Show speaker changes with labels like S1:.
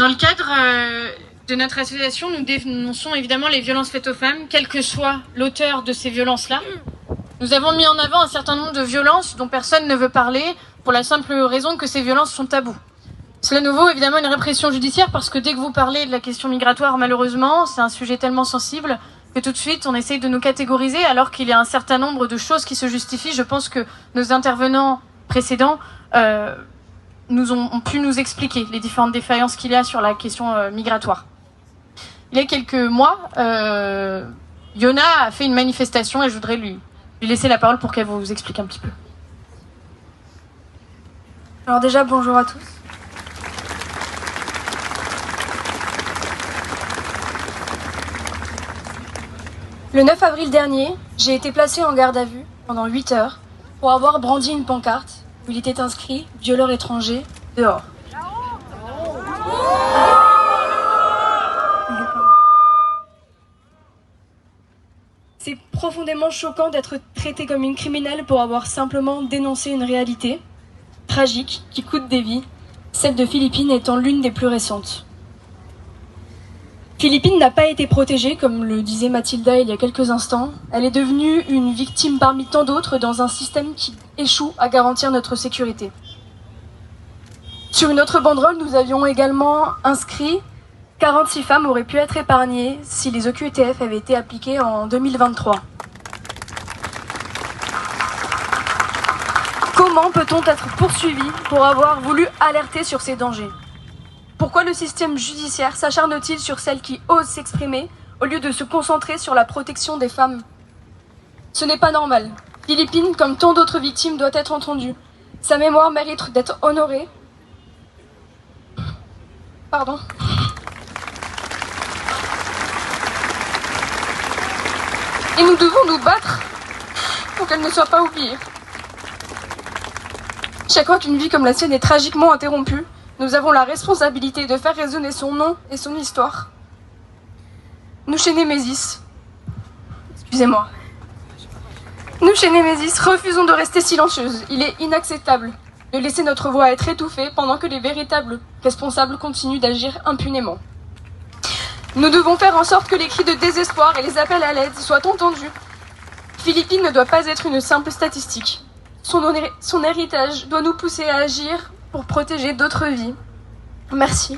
S1: Dans le cadre de notre association, nous dénonçons évidemment les violences faites aux femmes, quel que soit l'auteur de ces violences-là. Nous avons mis en avant un certain nombre de violences dont personne ne veut parler, pour la simple raison que ces violences sont tabous. Cela nous vaut évidemment une répression judiciaire, parce que dès que vous parlez de la question migratoire, malheureusement, c'est un sujet tellement sensible que tout de suite on essaye de nous catégoriser, alors qu'il y a un certain nombre de choses qui se justifient. Je pense que nos intervenants précédents ont pu nous expliquer les différentes défaillances qu'il y a sur la question migratoire. Il y a quelques mois, Yona a fait une manifestation et je voudrais lui laisser la parole pour qu'elle vous explique un petit peu.
S2: Alors déjà, bonjour à tous. Le 9 avril dernier, j'ai été placée en garde à vue pendant 8 heures pour avoir brandi une pancarte où il était inscrit « Violeur étranger, dehors ». C'est profondément choquant d'être traité comme une criminelle pour avoir simplement dénoncé une réalité tragique qui coûte des vies, celle de Philippine étant l'une des plus récentes. Philippine n'a pas été protégée, comme le disait Mathilda il y a quelques instants. Elle est devenue une victime parmi tant d'autres dans un système qui échoue à garantir notre sécurité. Sur une autre banderole, nous avions également inscrit 46 femmes auraient pu être épargnées si les OQTF avaient été appliqués en 2023. Comment peut-on être poursuivi pour avoir voulu alerter sur ces dangers ? Pourquoi le système judiciaire s'acharne-t-il sur celles qui osent s'exprimer au lieu de se concentrer sur la protection des femmes ? Ce n'est pas normal. Philippine, comme tant d'autres victimes, doit être entendue. Sa mémoire mérite d'être honorée. Pardon. Et nous devons nous battre pour qu'elle ne soit pas oubliée. Chaque fois qu'une vie comme la sienne est tragiquement interrompue, nous avons la responsabilité de faire résonner son nom et son histoire. Nous, chez Némésis, refusons de rester silencieuses. Il est inacceptable de laisser notre voix être étouffée pendant que les véritables responsables continuent d'agir impunément. Nous devons faire en sorte que les cris de désespoir et les appels à l'aide soient entendus. Philippine ne doit pas être une simple statistique. Son héritage doit nous pousser à agir pour protéger d'autres vies. Merci.